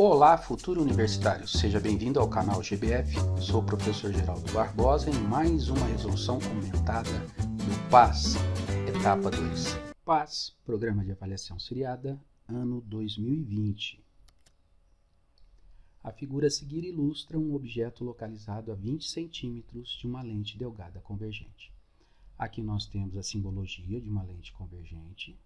Olá, futuro universitário, seja bem-vindo ao canal GBF. Sou o professor Geraldo Barbosa em mais uma resolução comentada do PAS, etapa 2. PAS, Programa de Avaliação Seriada, ano 2020. A figura a seguir ilustra um objeto localizado a 20 centímetros de uma lente delgada convergente. Aqui nós temos a simbologia de uma lente convergente,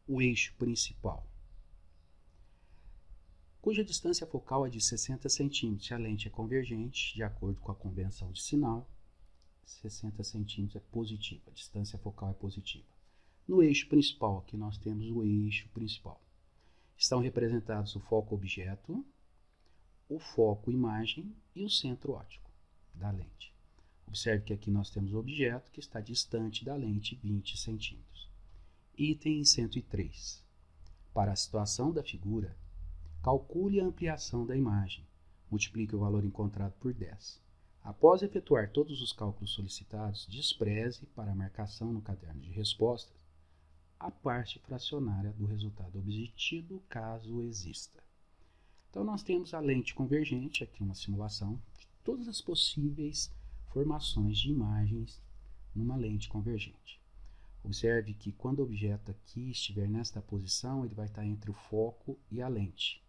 o eixo principal, cuja distância focal é de 60 centímetros. A lente é convergente, de acordo com a convenção de sinal, 60 centímetros é positiva, a distância focal é positiva. No eixo principal, aqui nós temos o eixo principal. Estão representados o foco-objeto, o foco-imagem e o centro óptico da lente. Observe que aqui nós temos o objeto que está distante da lente 20 centímetros. Item 103. Para a situação da figura, calcule a ampliação da imagem. Multiplique o valor encontrado por 10. Após efetuar todos os cálculos solicitados, despreze para a marcação no caderno de respostas a parte fracionária do resultado obtido, caso exista. Então, nós temos a lente convergente, aqui uma simulação de todas as possíveis formações de imagens numa lente convergente. Observe que quando o objeto aqui estiver nesta posição, ele vai estar entre o foco e a lente.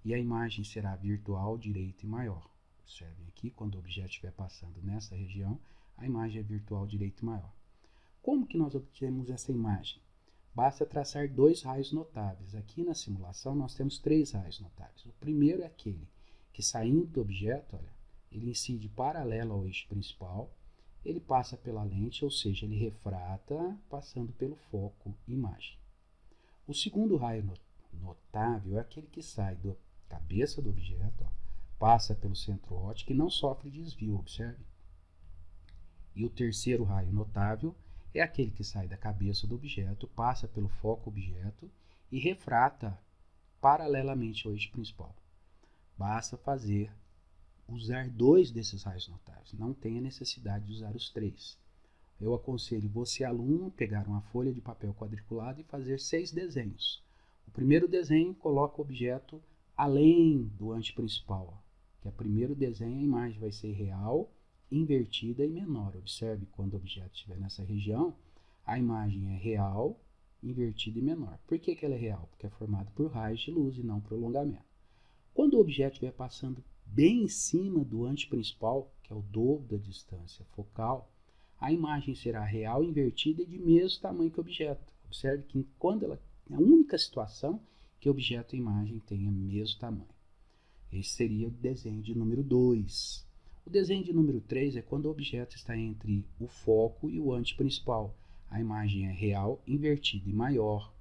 E a imagem será virtual, direita e maior. Observem aqui, quando o objeto estiver passando nessa região, a imagem é virtual, direita e maior. Como que nós obtemos essa imagem? Basta traçar dois raios notáveis. Aqui na simulação nós temos três raios notáveis. O primeiro é aquele que, saindo do objeto, olha, ele incide paralelo ao eixo principal, ele passa pela lente, ou seja, ele refrata passando pelo foco imagem. O segundo raio notável é aquele que sai da cabeça do objeto, ó, passa pelo centro óptico e não sofre desvio, observe. E o terceiro raio notável é aquele que sai da cabeça do objeto, passa pelo foco objeto e refrata paralelamente ao eixo principal. Basta usar dois desses raios notáveis, não tem a necessidade de usar os três. Eu aconselho você, aluno, pegar uma folha de papel quadriculado e fazer 6 desenhos. O primeiro desenho coloca o objeto além do anteprincipal, que é o primeiro desenho, a imagem vai ser real, invertida e menor. Observe, quando o objeto estiver nessa região, a imagem é real, invertida e menor. Por que ela é real? Porque é formada por raios de luz e não prolongamento. Quando o objeto estiver passando bem em cima do anteprincipal, que é o dobro da distância focal, a imagem será real, invertida e de mesmo tamanho que o objeto. Observe que quando ela é a única situação que o objeto e a imagem têm o mesmo tamanho. Esse seria o desenho de número 2. O desenho de número 3 é quando o objeto está entre o foco e o anteprincipal. A imagem é real, invertida e maior.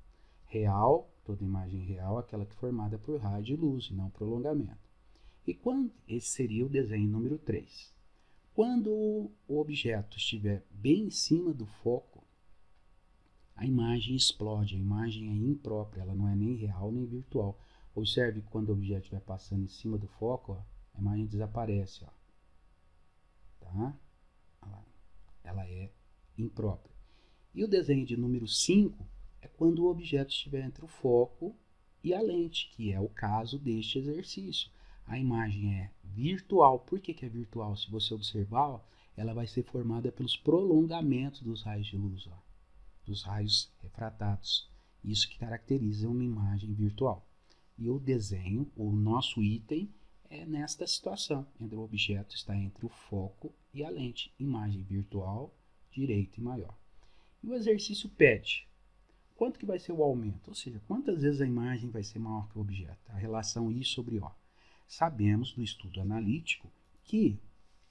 Real, toda imagem real, aquela que é formada por raio de luz e não prolongamento. E esse seria o desenho número 3. Quando o objeto estiver bem em cima do foco, a imagem explode, a imagem é imprópria, ela não é nem real nem virtual. Observe que quando o objeto estiver passando em cima do foco, ó, a imagem desaparece. Ó. Tá? Ela é imprópria. E o desenho de número 5 é quando o objeto estiver entre o foco e a lente, que é o caso deste exercício. A imagem é virtual. Por que é virtual? Se você observar, ó, ela vai ser formada pelos prolongamentos dos raios de luz, ó, dos raios refratados. Isso que caracteriza uma imagem virtual. E o desenho, o nosso item, é nesta situação, onde o objeto está entre o foco e a lente. Imagem virtual, direita e maior. E o exercício pede quanto que vai ser o aumento, ou seja, quantas vezes a imagem vai ser maior que o objeto. A relação I sobre O. Sabemos do estudo analítico que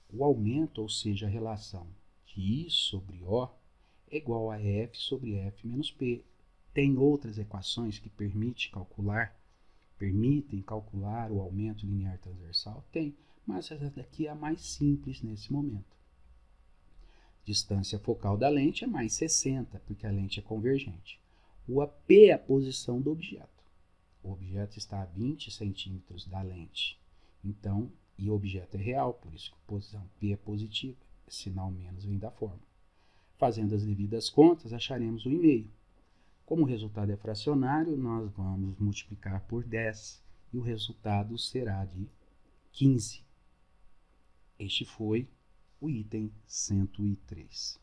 o aumento, ou seja, a relação de I sobre O, é igual a F sobre F menos P. Tem outras equações que permitem calcular o aumento linear transversal? Tem, mas essa daqui é a mais simples nesse momento. Distância focal da lente é mais 60, porque a lente é convergente. O AP é a posição do objeto. O objeto está a 20 centímetros da lente. Então, e o objeto é real, por isso que a posição P é positiva. Sinal menos vem da fórmula. Fazendo as devidas contas, acharemos o e-mail. Como o resultado é fracionário, nós vamos multiplicar por 10 e o resultado será de 15. Este foi o item 103.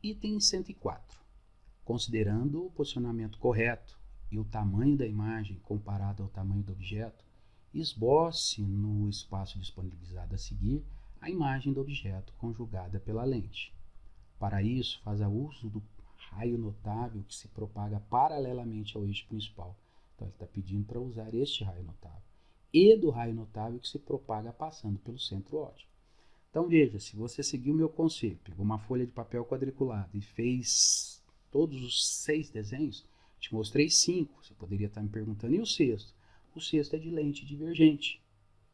Item 104. Considerando o posicionamento correto e o tamanho da imagem comparado ao tamanho do objeto, esboce no espaço disponibilizado a seguir a imagem do objeto conjugada pela lente. Para isso, faça uso do raio notável que se propaga paralelamente ao eixo principal. Então, ele está pedindo para usar este raio notável. E do raio notável que se propaga passando pelo centro óptico. Então, veja, se você seguiu o meu conselho, pegou uma folha de papel quadriculado e fez todos os 6 desenhos, te mostrei 5. Você poderia estar me perguntando, e o sexto? O sexto é de lente divergente.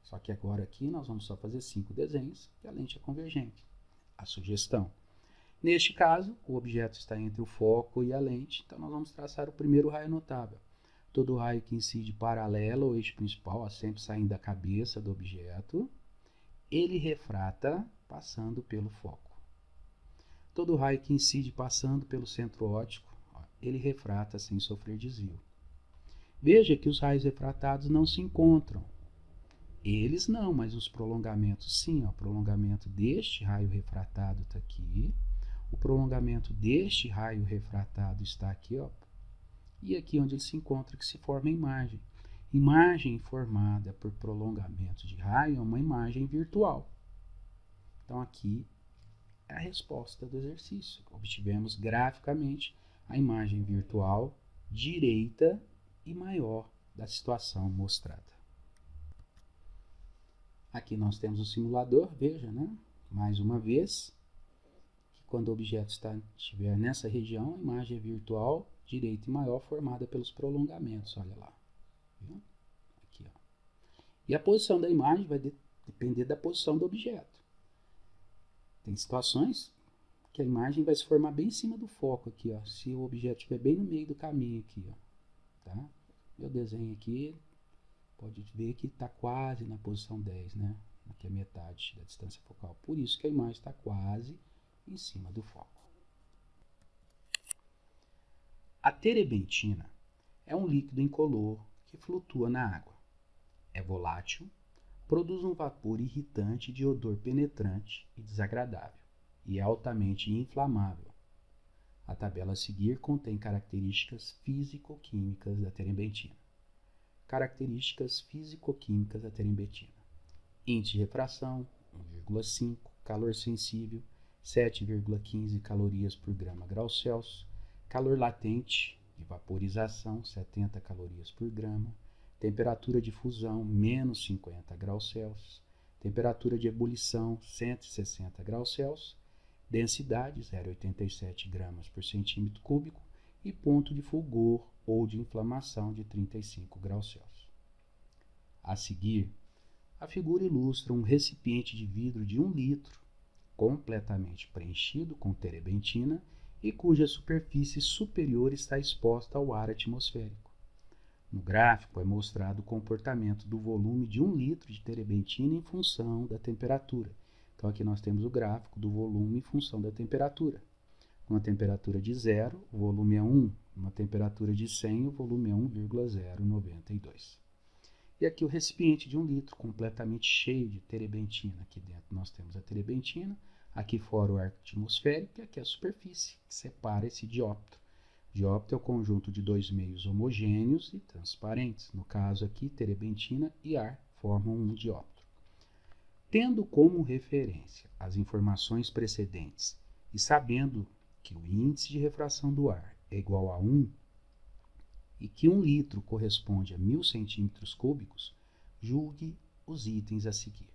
Só que agora aqui nós vamos só fazer 5 desenhos e a lente é convergente. A sugestão. Neste caso, o objeto está entre o foco e a lente, então nós vamos traçar o primeiro raio notável. Todo raio que incide paralelo ao eixo principal, sempre saindo da cabeça do objeto, ele refrata passando pelo foco. Todo raio que incide passando pelo centro óptico, ele refrata sem sofrer desvio. Veja que os raios refratados não se encontram. Eles não, mas os prolongamentos sim. O prolongamento deste raio refratado está aqui. O prolongamento deste raio refratado está aqui, ó. E aqui onde ele se encontra que se forma a imagem. Imagem formada por prolongamento de raio é uma imagem virtual. Então aqui é a resposta do exercício. Obtivemos graficamente a imagem virtual direita e maior da situação mostrada. Aqui nós temos o simulador, veja, né? Mais uma vez, que quando o objeto estiver nessa região, a imagem é virtual direita e maior formada pelos prolongamentos, olha lá. Viu? Aqui, ó. E a posição da imagem vai depender da posição do objeto. Tem situações que a imagem vai se formar bem em cima do foco aqui, ó. Se o objeto estiver bem no meio do caminho aqui, ó. Tá? Meu desenho aqui, pode ver que está quase na posição 10, né? Aqui é metade da distância focal. Por isso que a imagem está quase em cima do foco. A terebentina é um líquido incolor que flutua na água. É volátil, produz um vapor irritante de odor penetrante e desagradável e é altamente inflamável. A tabela a seguir contém características físico-químicas da terebentina. Características físico-químicas da terebentina. Índice de refração, 1,5, calor sensível, 7,15 calorias por grama grau Celsius, calor latente de vaporização, 70 calorias por grama, temperatura de fusão, menos 50 graus Celsius, temperatura de ebulição, 160 graus Celsius, densidade, 0,87 gramas por centímetro cúbico e ponto de fulgor ou de inflamação de 35 graus Celsius. A seguir, a figura ilustra um recipiente de vidro de 1 litro, completamente preenchido com terebentina e cuja superfície superior está exposta ao ar atmosférico. No gráfico é mostrado o comportamento do volume de 1 litro de terebentina em função da temperatura. Então aqui nós temos o gráfico do volume em função da temperatura. Uma temperatura de 0, o volume é 1. Uma temperatura de 100, o volume é 1,092. E aqui o recipiente de 1 litro completamente cheio de terebentina. Aqui dentro nós temos a terebentina, aqui fora o ar atmosférico e aqui a superfície que separa esse dióptro. Dióptro é o conjunto de 2 meios homogêneos e transparentes. No caso aqui, terebentina e ar formam um dióptro. Tendo como referência as informações precedentes e sabendo que o índice de refração do ar é igual a 1 e que 1 litro corresponde a 1000 centímetros cúbicos, julgue os itens a seguir.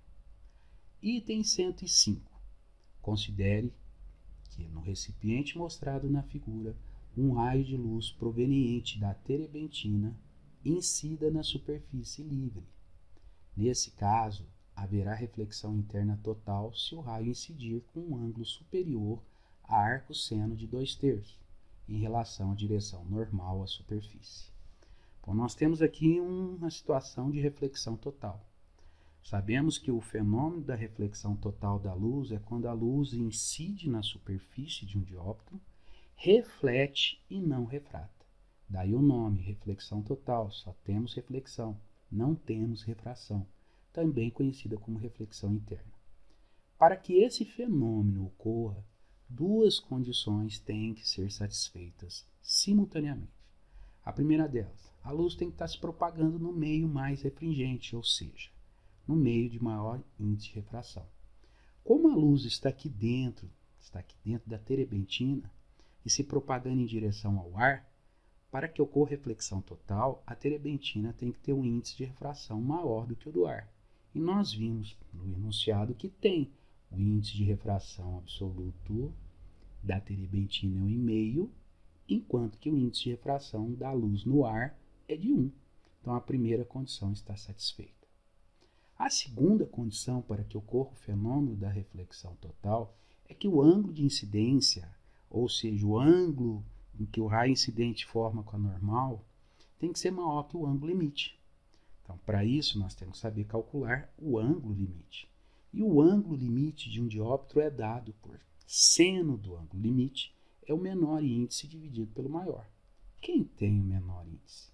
Item 105. Considere que no recipiente mostrado na figura, um raio de luz proveniente da terebentina incida na superfície livre. Nesse caso, haverá reflexão interna total se o raio incidir com um ângulo superior a arco seno de 2/3, em relação à direção normal à superfície. Bom, nós temos aqui uma situação de reflexão total. Sabemos que o fenômeno da reflexão total da luz é quando a luz incide na superfície de um dióptro, reflete e não refrata. Daí o nome, reflexão total, só temos reflexão, não temos refração, também conhecida como reflexão interna. Para que esse fenômeno ocorra, duas condições têm que ser satisfeitas simultaneamente. A primeira delas, a luz tem que estar se propagando no meio mais refringente, ou seja, no meio de maior índice de refração. Como a luz está aqui dentro da terebentina e se propagando em direção ao ar, para que ocorra reflexão total, a terebentina tem que ter um índice de refração maior do que o do ar. E nós vimos no enunciado que tem o índice de refração absoluto da terebentina é 1,5, enquanto que o índice de refração da luz no ar é de 1. Então a primeira condição está satisfeita. A segunda condição para que ocorra o fenômeno da reflexão total é que o ângulo de incidência, ou seja, o ângulo em que o raio incidente forma com a normal, tem que ser maior que o ângulo limite. Então, para isso, nós temos que saber calcular o ângulo limite. E o ângulo limite de um dióptro é dado por seno do ângulo limite, é o menor índice dividido pelo maior. Quem tem o menor índice?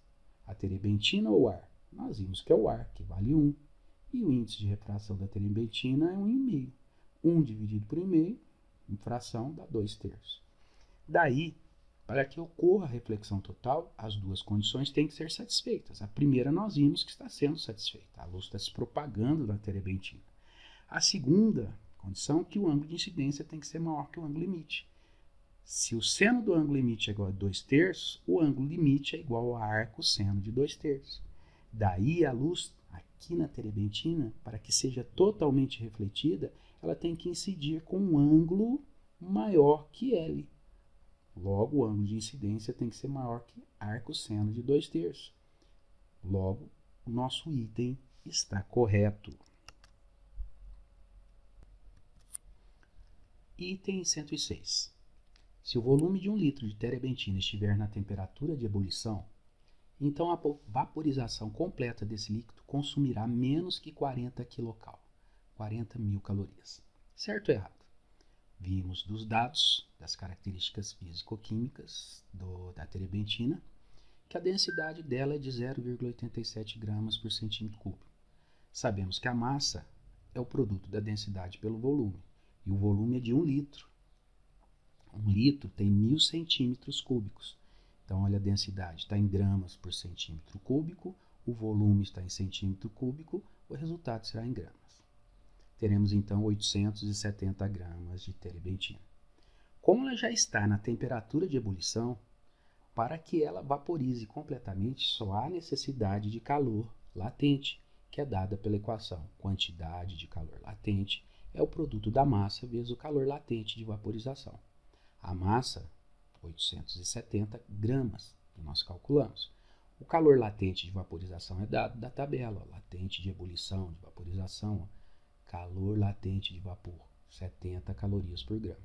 A terebentina ou o ar? Nós vimos que é o ar, que vale 1. E o índice de refração da terebentina é 1,5. 1 dividido por 1,5, em fração, dá 2/3. Daí, para que ocorra a reflexão total, as duas condições têm que ser satisfeitas. A primeira nós vimos que está sendo satisfeita. A luz está se propagando na terebentina. A segunda condição é que o ângulo de incidência tem que ser maior que o ângulo limite. Se o seno do ângulo limite é igual a 2/3, o ângulo limite é igual a arco seno de 2/3. Daí a luz aqui na terebentina, para que seja totalmente refletida, ela tem que incidir com um ângulo maior que L. Logo, o ângulo de incidência tem que ser maior que arco seno de 2/3. Logo, o nosso item está correto. Item 106. Se o volume de 1 litro de terebentina estiver na temperatura de ebulição, então a vaporização completa desse líquido consumirá menos que 40 kcal, 40.000 calorias. Certo ou errado? Vimos dos dados, das características físico-químicas da terebentina, que a densidade dela é de 0,87 gramas por centímetro cúbico. Sabemos que a massa é o produto da densidade pelo volume, e o volume é de 1 litro. 1 litro tem 1.000 centímetros cúbicos. Então, olha a densidade, está em gramas por centímetro cúbico, o volume está em centímetro cúbico, o resultado será em gramas. Teremos então 870 gramas de terebentina. Como ela já está na temperatura de ebulição, para que ela vaporize completamente, só há necessidade de calor latente, que é dada pela equação. Quantidade de calor latente é o produto da massa vezes o calor latente de vaporização. A massa, 870 gramas, que nós calculamos. O calor latente de vaporização é dado da tabela, latente de ebulição, de vaporização, calor latente de vapor, 70 calorias por grama.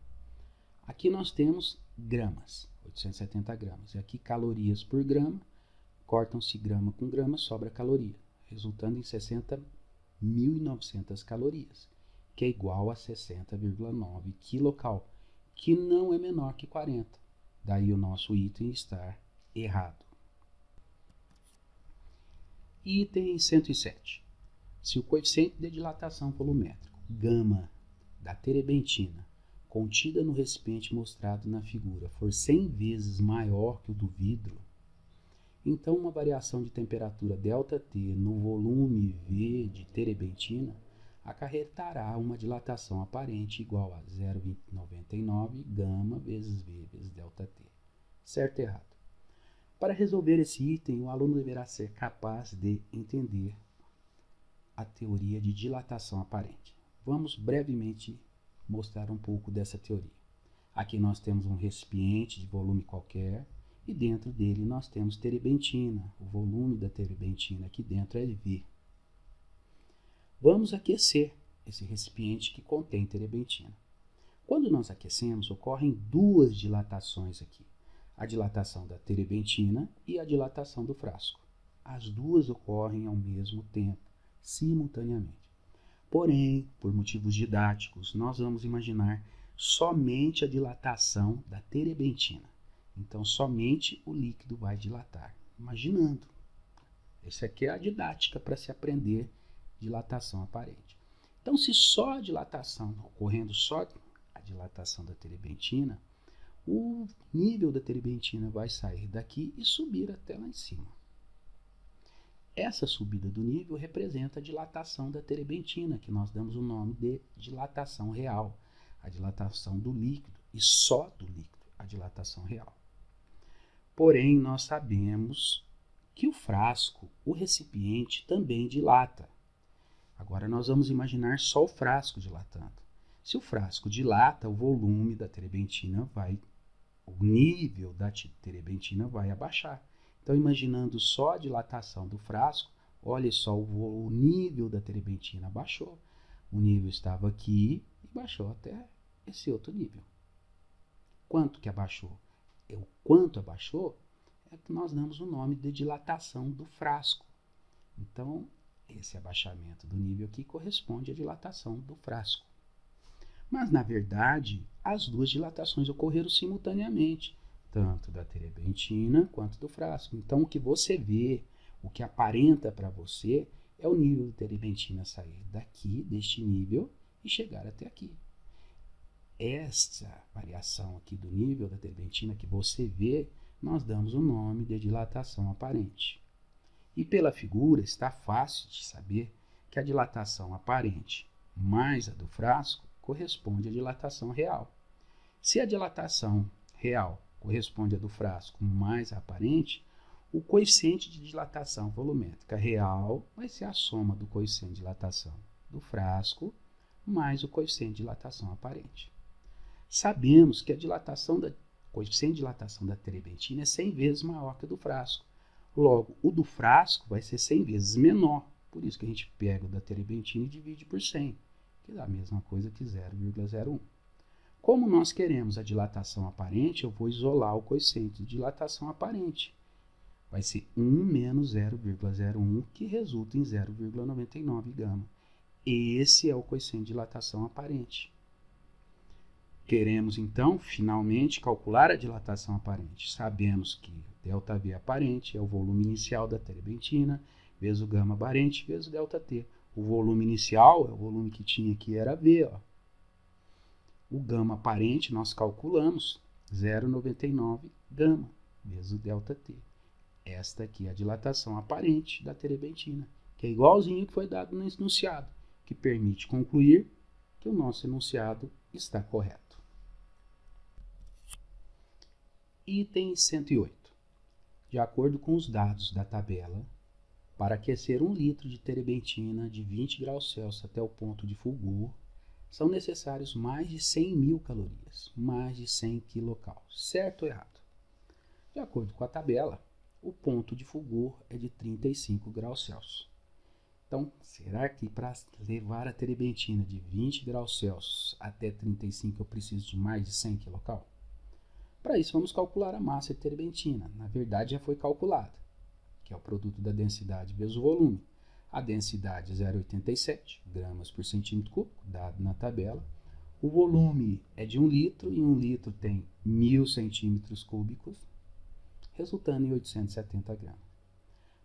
Aqui nós temos gramas, 870 gramas. E aqui calorias por grama, cortam-se grama com grama, sobra caloria, resultando em 60.900 calorias, que é igual a 60,9 kcal, que não é menor que 40. Daí o nosso item está errado. Item 107. Se o coeficiente de dilatação volumétrico, gama, da terebentina, contida no recipiente mostrado na figura, for 100 vezes maior que o do vidro, então uma variação de temperatura ΔT no volume V de terebentina acarretará uma dilatação aparente igual a 0,99 gama vezes V vezes ΔT. Certo ou errado? Para resolver esse item, o aluno deverá ser capaz de entender a teoria de dilatação aparente. Vamos brevemente mostrar um pouco dessa teoria. Aqui nós temos um recipiente de volume qualquer e dentro dele nós temos terebentina. O volume da terebentina aqui dentro é V. Vamos aquecer esse recipiente que contém terebentina. Quando nós aquecemos, ocorrem duas dilatações aqui. A dilatação da terebentina e a dilatação do frasco. As duas ocorrem ao mesmo tempo, simultaneamente. Porém, por motivos didáticos, nós vamos imaginar somente a dilatação da terebentina. Então, somente o líquido vai dilatar. Imaginando. Essa aqui é a didática para se aprender dilatação aparente. Então, se só a dilatação, ocorrendo só a dilatação da terebentina, o nível da terebentina vai sair daqui e subir até lá em cima. Essa subida do nível representa a dilatação da terebentina, que nós damos o nome de dilatação real, a dilatação do líquido, e só do líquido, a dilatação real. Porém, nós sabemos que o frasco, o recipiente, também dilata. Agora nós vamos imaginar só o frasco dilatando. Se o frasco dilata, o volume da terebentina o nível da terebentina vai abaixar. Então, imaginando só a dilatação do frasco, olha só, o nível da terebentina baixou. O nível estava aqui e baixou até esse outro nível. Quanto que abaixou? O quanto abaixou é que nós damos o nome de dilatação do frasco. Então, esse abaixamento do nível aqui corresponde à dilatação do frasco. Mas, na verdade, as duas dilatações ocorreram simultaneamente, tanto da terebentina quanto do frasco. Então, o que você vê, o que aparenta para você, é o nível de terebentina sair daqui, deste nível, e chegar até aqui. Esta variação aqui do nível da terebentina que você vê, nós damos o nome de dilatação aparente. E pela figura está fácil de saber que a dilatação aparente mais a do frasco corresponde à dilatação real. Se a dilatação real corresponde à do frasco mais a aparente, o coeficiente de dilatação volumétrica real vai ser a soma do coeficiente de dilatação do frasco mais o coeficiente de dilatação aparente. Sabemos que o coeficiente de dilatação da terebentina é 100 vezes maior que o do frasco. Logo, o do frasco vai ser 100 vezes menor. Por isso que a gente pega o da terebentina e divide por 100, que dá a mesma coisa que 0,01. Como nós queremos a dilatação aparente, eu vou isolar o coeficiente de dilatação aparente. Vai ser 1 menos 0,01, que resulta em 0,99 gama. Esse é o coeficiente de dilatação aparente. Queremos, então, finalmente, calcular a dilatação aparente. Sabemos que ΔV aparente é o volume inicial da terebentina, vezes o gama aparente, vezes o ΔT. O volume inicial é o volume que tinha aqui, era V. Ó. O gama aparente nós calculamos 0,99 gama, vezes o ΔT. Esta aqui é a dilatação aparente da terebentina, que é igualzinho que foi dado no enunciado, que permite concluir que o nosso enunciado está correto. Item 108. De acordo com os dados da tabela, para aquecer 1 litro de terebentina de 20 graus Celsius até o ponto de fulgor, são necessários mais de 100.000 calorias, mais de 100 kcal. Certo ou errado? De acordo com a tabela, o ponto de fulgor é de 35 graus Celsius. Então, será que para levar a terebentina de 20 graus Celsius até 35 eu preciso de mais de 100 kcal? Para isso, vamos calcular a massa de terebentina. Na verdade, já foi calculada, que é o produto da densidade vezes o volume. A densidade é 0,87 gramas por centímetro cúbico, dado na tabela. O volume é de 1 litro, e 1 litro tem 1.000 centímetros cúbicos, resultando em 870 gramas.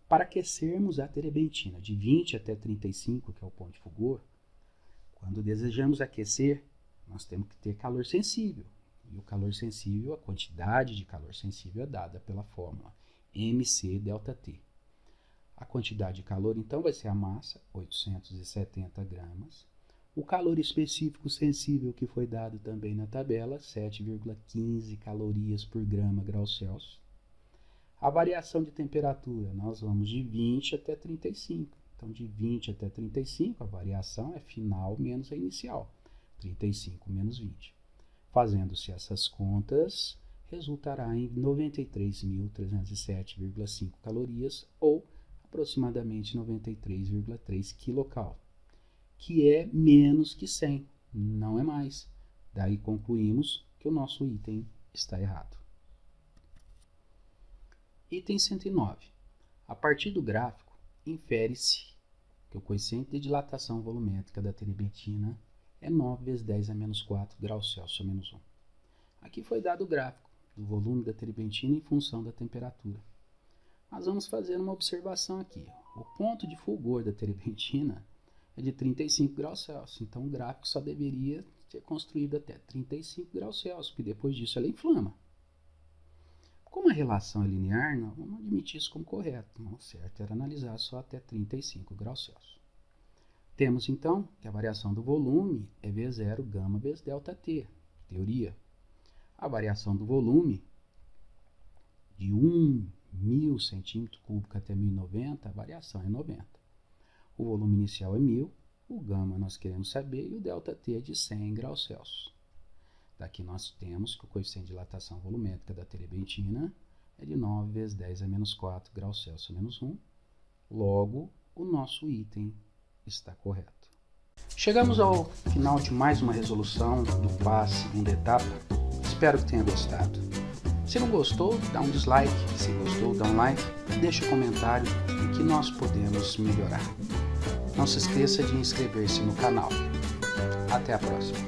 Para aquecermos a terebentina de 20 até 35, que é o ponto de fulgor, quando desejamos aquecer, nós temos que ter calor sensível. E o calor sensível, a quantidade de calor sensível é dada pela fórmula mc∆T. A quantidade de calor, então, vai ser a massa, 870 gramas. O calor específico sensível, que foi dado também na tabela, 7,15 calorias por grama graus Celsius. A variação de temperatura, nós vamos de 20 até 35. Então, de 20 até 35, a variação é final menos a inicial, 35 menos 20. Fazendo-se essas contas, resultará em 93.307,5 calorias, ou aproximadamente 93,3 kcal, que é menos que 100, não é mais. Daí concluímos que o nosso item está errado. Item 109. A partir do gráfico, infere-se que o coeficiente de dilatação volumétrica da terebentina é 9 vezes 10 a menos 4 graus Celsius a menos 1. Aqui foi dado o gráfico. do volume da terebintina em função da temperatura. Nós vamos fazer uma observação aqui. O ponto de fulgor da terebintina é de 35 graus Celsius, então o gráfico só deveria ser construído até 35 graus Celsius, porque depois disso ela inflama. Como a relação é linear, nós vamos admitir isso como correto. O certo era analisar só até 35 graus Celsius. Temos então que a variação do volume é V0 gama vezes ΔT. Teoria. A variação do volume de 1.000 centímetros cúbicos até 1090, a variação é 90. O volume inicial é 1000, o gama nós queremos saber e o ΔT é de 100 graus Celsius. Daqui nós temos que o coeficiente de dilatação volumétrica da terebintina é de 9 vezes 10 a menos 4 graus Celsius menos 1. Logo, o nosso item está correto. Chegamos ao final de mais uma resolução do PAS segunda etapa. Espero que tenha gostado. Se não gostou, dá um dislike. Se gostou, dá um like. E deixa um comentário em que nós podemos melhorar. Não se esqueça de inscrever-se no canal. Até a próxima.